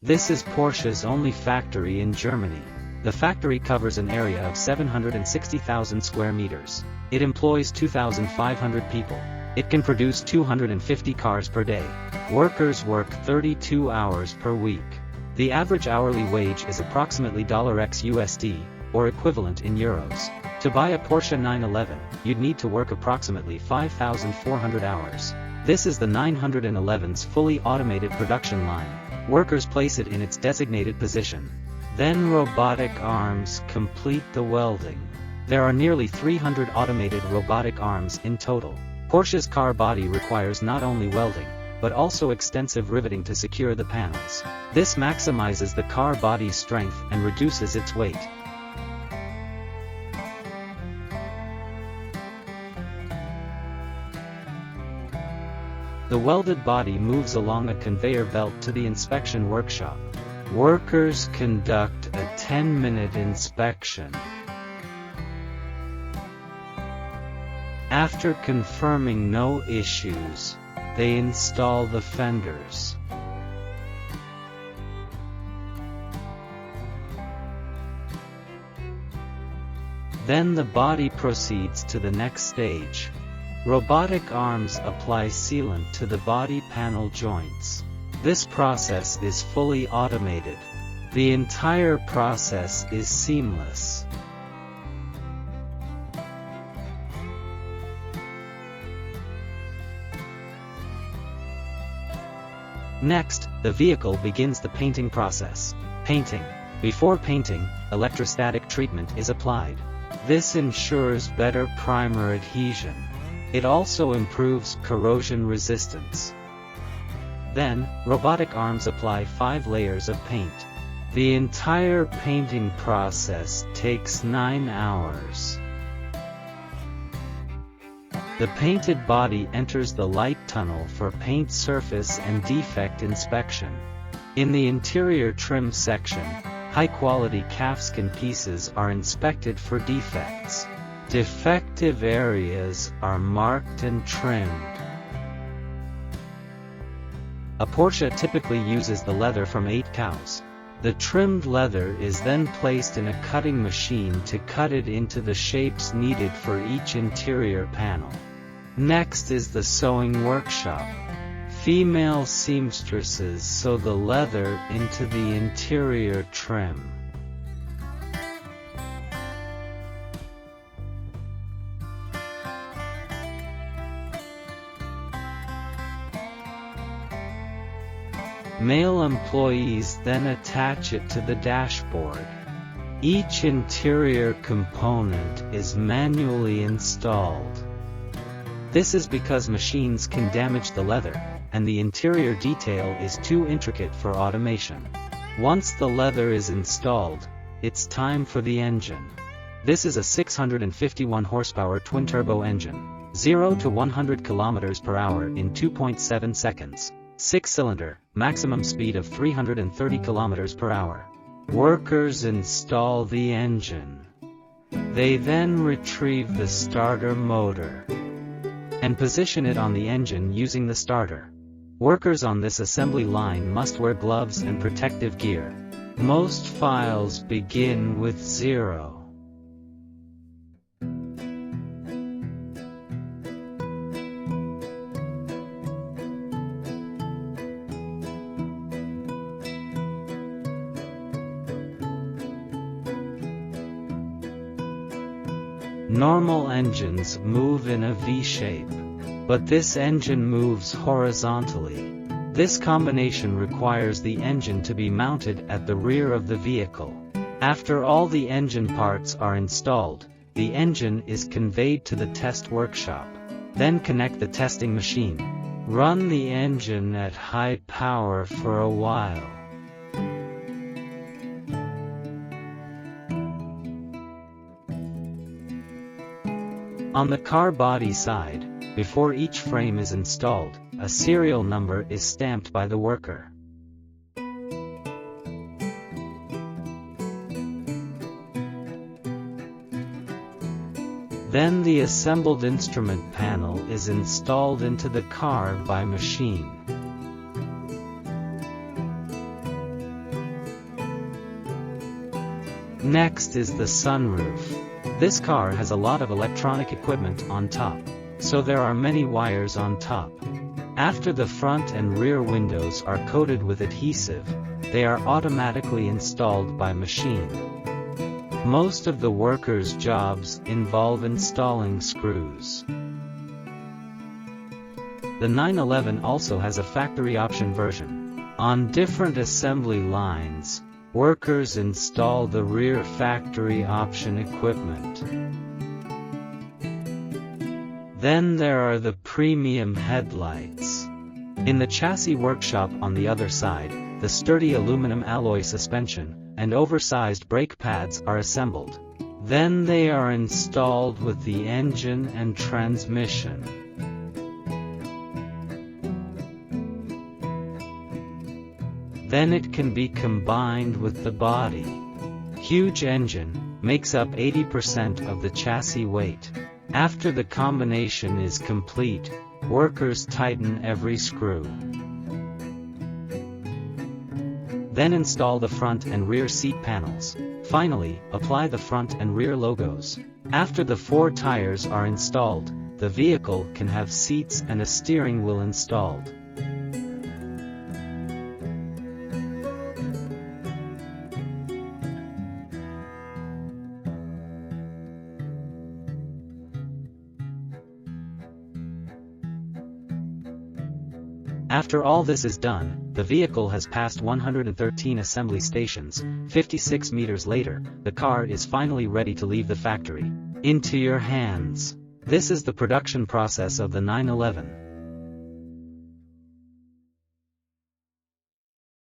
This is Porsche's only factory in Germany. The factory covers an area of 760,000 square meters. It employs 2,500 people. It can produce 250 cars per day. Workers work 32 hours per week. The average hourly wage is approximately $x USD, or equivalent in euros. To buy a Porsche 911, you'd need to work approximately 5,400 hours. This is the 911's fully automated production line. Workers place it in its designated position. Then robotic arms complete the welding. There are nearly 300 automated robotic arms in total. Porsche's car body requires not only welding, but also extensive riveting to secure the panels. This maximizes the car body's strength and reduces its weight. The welded body moves along a conveyor belt to the inspection workshop. Workers conduct a 10-minute inspection. After confirming no issues, they install the fenders. Then the body proceeds to the next stage. Robotic arms apply sealant to the body panel joints. This process is fully automated. The entire process is seamless. Next, the vehicle begins the painting process. Painting. Before painting, electrostatic treatment is applied. This ensures better primer adhesion. It also improves corrosion resistance. Then, robotic arms apply 5 layers of paint. The entire painting process takes 9 hours. The painted body enters the light tunnel for paint surface and defect inspection. In the interior trim section, high-quality calfskin pieces are inspected for defects. Defective areas are marked and trimmed. A Porsche typically uses the leather from 8 cows. The trimmed leather is then placed in a cutting machine to cut it into the shapes needed for each interior panel. Next is the sewing workshop. Female seamstresses sew the leather into the interior trim. Male employees then attach it to the dashboard. Each interior component is manually installed. This is because machines can damage the leather, and the interior detail is too intricate for automation. Once the leather is installed, it's time for the engine. This is a 651 horsepower twin-turbo engine, 0 to 100 km per hour in 2.7 seconds. 6-cylinder, maximum speed of 330 km per hour. Workers install the engine. They then retrieve the starter motor and position it on the engine using the starter. Workers on this assembly line must wear gloves and protective gear. Most files begin with 0. Normal engines move in a V-shape, but this engine moves horizontally. This combination requires the engine to be mounted at the rear of the vehicle. After all the engine parts are installed, the engine is conveyed to the test workshop. Then connect the testing machine. Run the engine at high power for a while. On the car body side, before each frame is installed, a serial number is stamped by the worker. Then the assembled instrument panel is installed into the car by machine. Next is the sunroof. This car has a lot of electronic equipment on top, so there are many wires on top. After the front and rear windows are coated with adhesive, they are automatically installed by machine. Most of the workers' jobs involve installing screws. The 911 also has a factory option version. On different assembly lines, workers install the rear factory option equipment. Then there are the premium headlights. In the chassis workshop on the other side, the sturdy aluminum alloy suspension and oversized brake pads are assembled. Then they are installed with the engine and transmission. Then it can be combined with the body. Huge engine makes up 80% of the chassis weight. After the combination is complete, workers tighten every screw. Then install the front and rear seat panels. Finally, apply the front and rear logos. After the 4 tires are installed, the vehicle can have seats and a steering wheel installed. After all this is done, the vehicle has passed 113 assembly stations. 56 meters later, the car is finally ready to leave the factory into your hands. This is the production process of the 911.